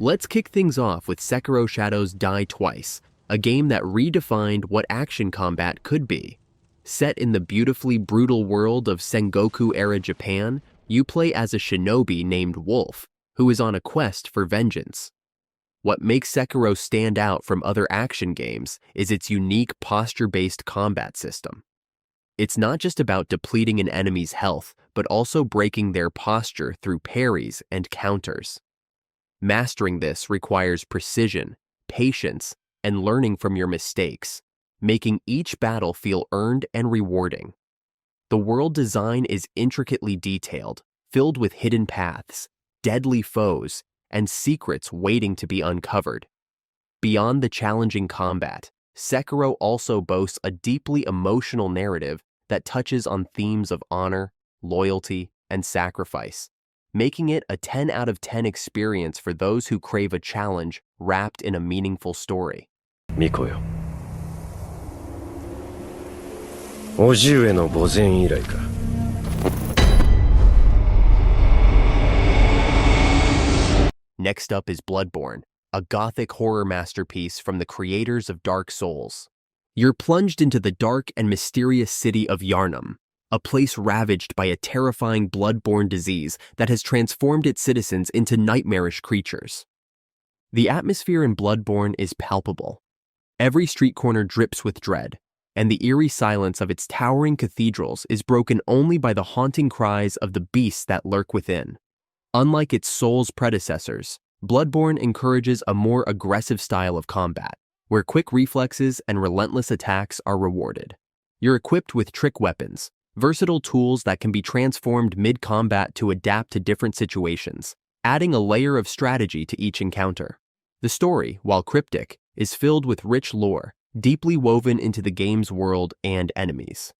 Let's kick things off with Sekiro Shadows Die Twice, a game that redefined what action combat could be. Set in the beautifully brutal world of Sengoku-era Japan, you play as a shinobi named Wolf, who is on a quest for vengeance. What makes Sekiro stand out from other action games is its unique posture-based combat system. It's not just about depleting an enemy's health, but also breaking their posture through parries and counters. Mastering this requires precision, patience, and learning from your mistakes, making each battle feel earned and rewarding. The world design is intricately detailed, filled with hidden paths, deadly foes, and secrets waiting to be uncovered. Beyond the challenging combat, Sekiro also boasts a deeply emotional narrative that touches on themes of honor, loyalty, and sacrifice, making it a 10 out of 10 experience for those who crave a challenge wrapped in a meaningful story. Miko-yo. おじへの墓前以来か。Next up is Bloodborne, a gothic horror masterpiece from the creators of Dark Souls. You're plunged into the dark and mysterious city of Yharnam, a place ravaged by a terrifying blood-borne disease that has transformed its citizens into nightmarish creatures. The atmosphere in Bloodborne is palpable. Every street corner drips with dread, and the eerie silence of its towering cathedrals is broken only by the haunting cries of the beasts that lurk within. Unlike its Souls predecessors, Bloodborne encourages a more aggressive style of combat, where quick reflexes and relentless attacks are rewarded. You're equipped with trick weapons, versatile tools that can be transformed mid-combat to adapt to different situations, adding a layer of strategy to each encounter. The story, while cryptic, is filled with rich lore, deeply woven into the game's world and enemies.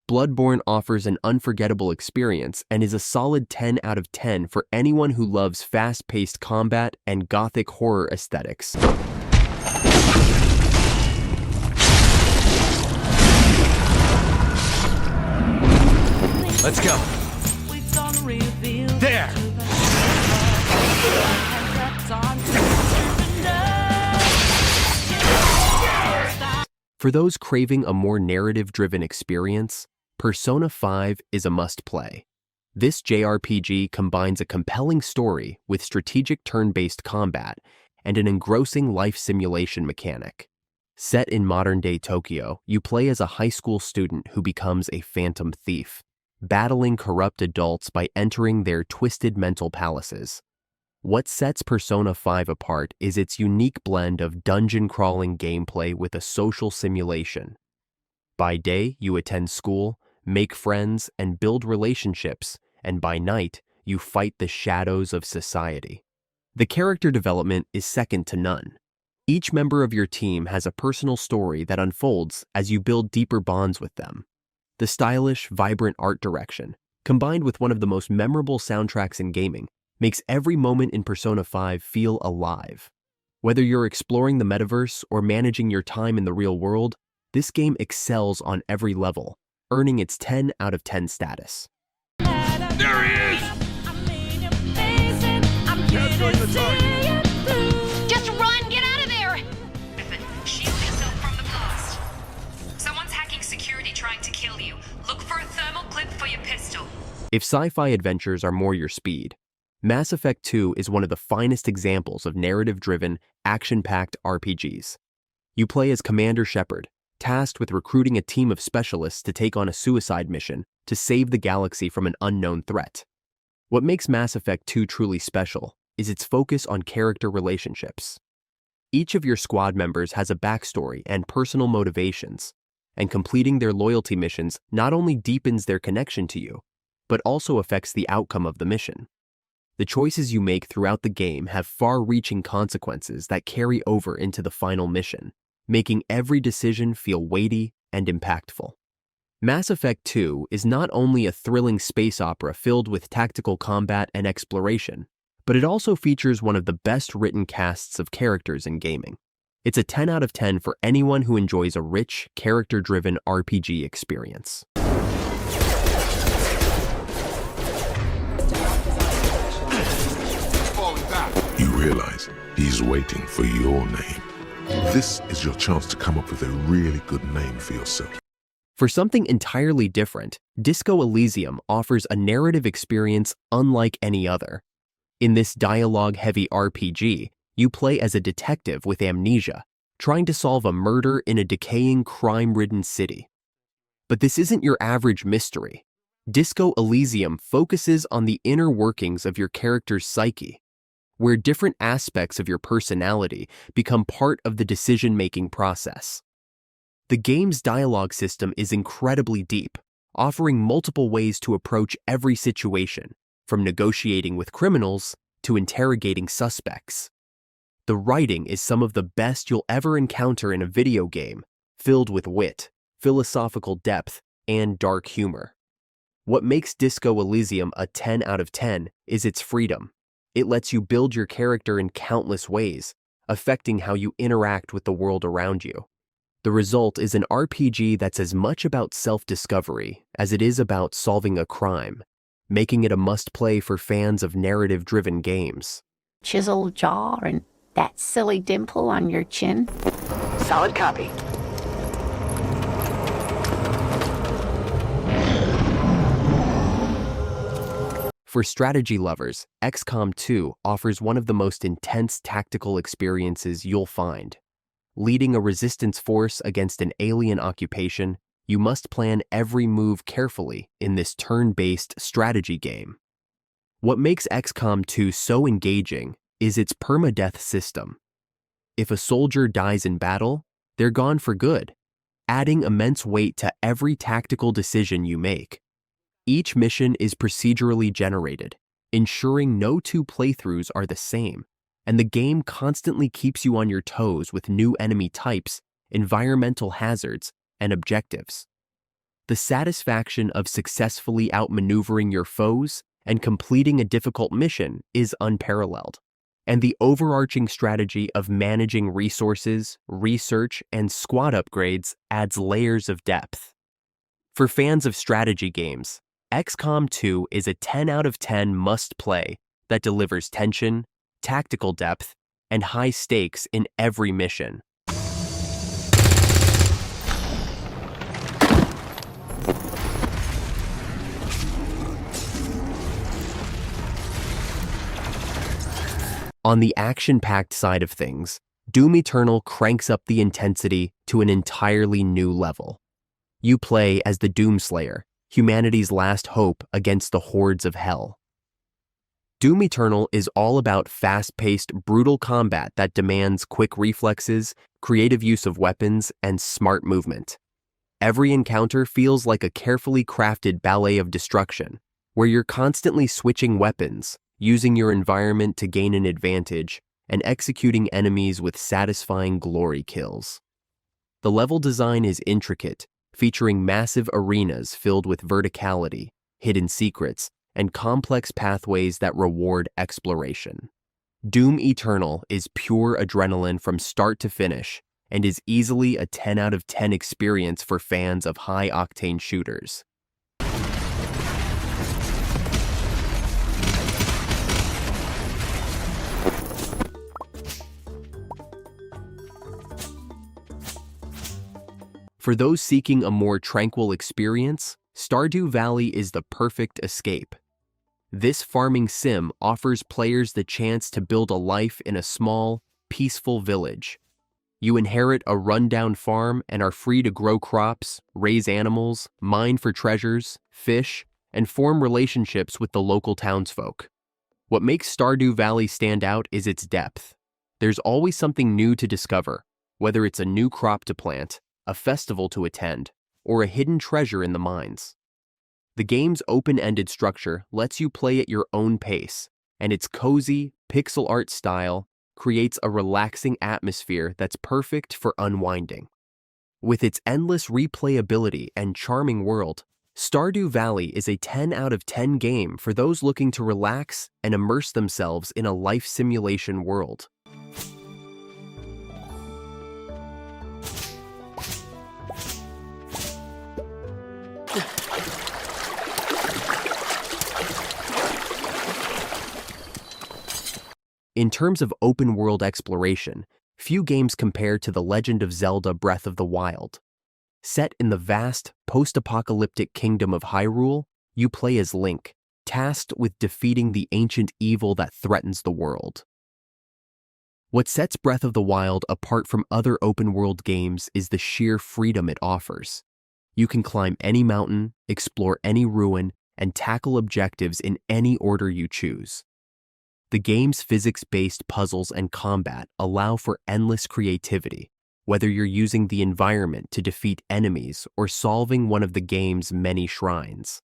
Bloodborne offers an unforgettable experience and is a solid 10 out of 10 for anyone who loves fast-paced combat and gothic horror aesthetics. Let's go. There! For those craving a more narrative-driven experience, Persona 5 is a must-play. This JRPG combines a compelling story with strategic turn-based combat and an engrossing life simulation mechanic. Set in modern-day Tokyo, you play as a high school student who becomes a phantom thief, battling corrupt adults by entering their twisted mental palaces. What sets Persona 5 apart is its unique blend of dungeon-crawling gameplay with a social simulation. By day, you attend school, make friends, and build relationships, and by night, you fight the shadows of society. The character development is second to none. Each member of your team has a personal story that unfolds as you build deeper bonds with them. The stylish, vibrant art direction, combined with one of the most memorable soundtracks in gaming, makes every moment in Persona 5 feel alive. Whether you're exploring the metaverse or managing your time in the real world, this game excels on every level, earning its 10 out of 10 status. There he is! Capturing the target! Just run! Get out of there! Shield yourself from the blast. Someone's hacking security trying to kill you. Look for a thermal clip for your pistol. If sci-fi adventures are more your speed, Mass Effect 2 is one of the finest examples of narrative-driven, action-packed RPGs. You play as Commander Shepard, tasked with recruiting a team of specialists to take on a suicide mission to save the galaxy from an unknown threat. What makes Mass Effect 2 truly special is its focus on character relationships. Each of your squad members has a backstory and personal motivations, and completing their loyalty missions not only deepens their connection to you, but also affects the outcome of the mission. The choices you make throughout the game have far-reaching consequences that carry over into the final mission, making every decision feel weighty and impactful. Mass Effect 2 is not only a thrilling space opera filled with tactical combat and exploration, but it also features one of the best-written casts of characters in gaming. It's a 10 out of 10 for anyone who enjoys a rich, character-driven RPG experience. You realize he's waiting for your name. This is your chance to come up with a really good name for yourself. For something entirely different, Disco Elysium offers a narrative experience unlike any other. In this dialogue-heavy RPG, you play as a detective with amnesia, trying to solve a murder in a decaying, crime-ridden city. But this isn't your average mystery. Disco Elysium focuses on the inner workings of your character's psyche, where different aspects of your personality become part of the decision-making process. The game's dialogue system is incredibly deep, offering multiple ways to approach every situation, from negotiating with criminals to interrogating suspects. The writing is some of the best you'll ever encounter in a video game, filled with wit, philosophical depth, and dark humor. What makes Disco Elysium a 10 out of 10 is its freedom. It lets you build your character in countless ways, affecting how you interact with the world around you. The result is an RPG that's as much about self-discovery as it is about solving a crime, making it a must-play for fans of narrative-driven games. Chiseled jaw and that silly dimple on your chin. Solid copy. For strategy lovers, XCOM 2 offers one of the most intense tactical experiences you'll find. Leading a resistance force against an alien occupation, you must plan every move carefully in this turn-based strategy game. What makes XCOM 2 so engaging is its permadeath system. If a soldier dies in battle, they're gone for good, adding immense weight to every tactical decision you make. Each mission is procedurally generated, ensuring no two playthroughs are the same, and the game constantly keeps you on your toes with new enemy types, environmental hazards, and objectives. The satisfaction of successfully outmaneuvering your foes and completing a difficult mission is unparalleled, and the overarching strategy of managing resources, research, and squad upgrades adds layers of depth. For fans of strategy games, XCOM 2 is a 10 out of 10 must-play that delivers tension, tactical depth, and high stakes in every mission. On the action-packed side of things, Doom Eternal cranks up the intensity to an entirely new level. You play as the Doomslayer, humanity's last hope against the hordes of hell. Doom Eternal is all about fast-paced, brutal combat that demands quick reflexes, creative use of weapons, and smart movement. Every encounter feels like a carefully crafted ballet of destruction, where you're constantly switching weapons, using your environment to gain an advantage, and executing enemies with satisfying glory kills. The level design is intricate, featuring massive arenas filled with verticality, hidden secrets, and complex pathways that reward exploration. Doom Eternal is pure adrenaline from start to finish and is easily a 10 out of 10 experience for fans of high-octane shooters. For those seeking a more tranquil experience, Stardew Valley is the perfect escape. This farming sim offers players the chance to build a life in a small, peaceful village. You inherit a rundown farm and are free to grow crops, raise animals, mine for treasures, fish, and form relationships with the local townsfolk. What makes Stardew Valley stand out is its depth. There's always something new to discover, whether it's a new crop to plant, a festival to attend, or a hidden treasure in the mines. The game's open-ended structure lets you play at your own pace, and its cozy, pixel art style creates a relaxing atmosphere that's perfect for unwinding. With its endless replayability and charming world, Stardew Valley is a 10 out of 10 game for those looking to relax and immerse themselves in a life simulation world. In terms of open-world exploration, few games compare to The Legend of Zelda Breath of the Wild. Set in the vast, post-apocalyptic kingdom of Hyrule, you play as Link, tasked with defeating the ancient evil that threatens the world. What sets Breath of the Wild apart from other open-world games is the sheer freedom it offers. You can climb any mountain, explore any ruin, and tackle objectives in any order you choose. The game's physics-based puzzles and combat allow for endless creativity, whether you're using the environment to defeat enemies or solving one of the game's many shrines.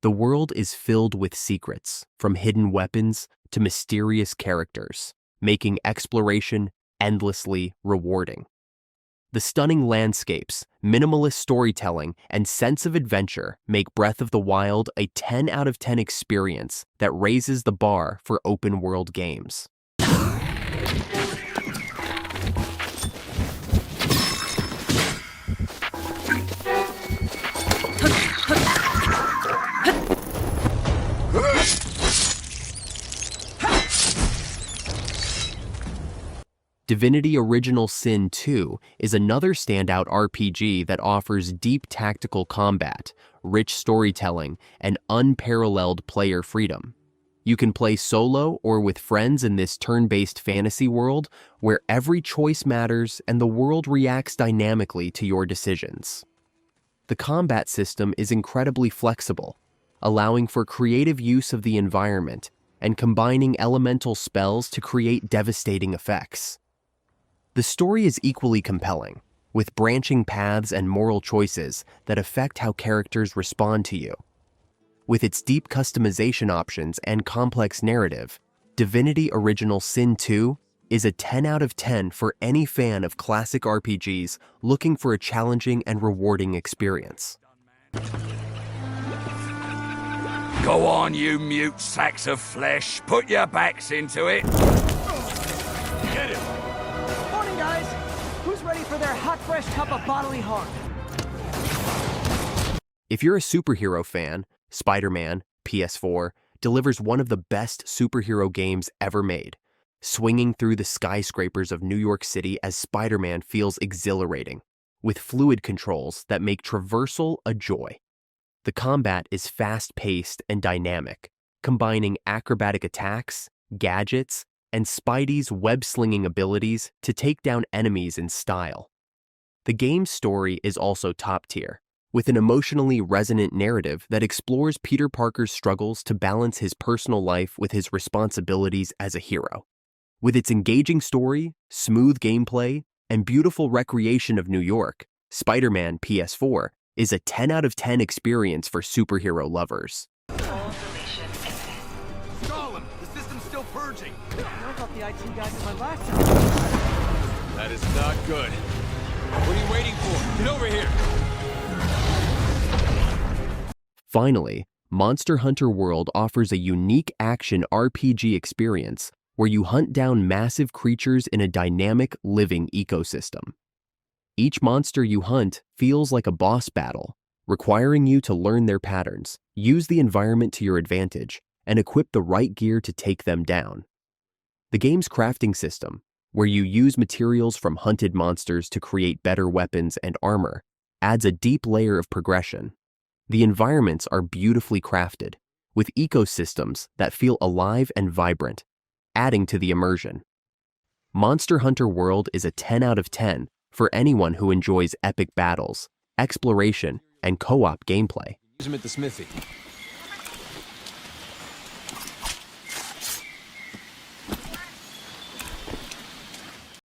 The world is filled with secrets, from hidden weapons to mysterious characters, making exploration endlessly rewarding. The stunning landscapes, minimalist storytelling, and sense of adventure make Breath of the Wild a 10 out of 10 experience that raises the bar for open-world games. Divinity Original Sin 2 is another standout RPG that offers deep tactical combat, rich storytelling, and unparalleled player freedom. You can play solo or with friends in this turn-based fantasy world where every choice matters and the world reacts dynamically to your decisions. The combat system is incredibly flexible, allowing for creative use of the environment and combining elemental spells to create devastating effects. The story is equally compelling, with branching paths and moral choices that affect how characters respond to you. With its deep customization options and complex narrative, Divinity Original Sin 2 is a 10 out of 10 for any fan of classic RPGs looking for a challenging and rewarding experience. Go on, you mute sacks of flesh. Put your backs into it. Get it. Morning, guys. Who's ready for their hot, fresh cup of bodily harm? If you're a superhero fan, Spider-Man, PS4, delivers one of the best superhero games ever made. Swinging through the skyscrapers of New York City as Spider-Man feels exhilarating, with fluid controls that make traversal a joy. The combat is fast-paced and dynamic, combining acrobatic attacks, gadgets, and Spidey's web-slinging abilities to take down enemies in style. The game's story is also top-tier, with an emotionally resonant narrative that explores Peter Parker's struggles to balance his personal life with his responsibilities as a hero. With its engaging story, smooth gameplay, and beautiful recreation of New York, Spider-Man PS4 is a 10 out of 10 experience for superhero lovers. Gollum, the system's still purging. I thought the IT guys at my last job. That is not good. What are you waiting for? Get over here. Finally, Monster Hunter World offers a unique action RPG experience where you hunt down massive creatures in a dynamic, living ecosystem. Each monster you hunt feels like a boss battle, requiring you to learn their patterns, use the environment to your advantage, and equip the right gear to take them down. The game's crafting system, where you use materials from hunted monsters to create better weapons and armor, adds a deep layer of progression. The environments are beautifully crafted, with ecosystems that feel alive and vibrant, adding to the immersion. Monster Hunter World is a 10 out of 10 for anyone who enjoys epic battles, exploration, and co-op gameplay. Use him at the smithy.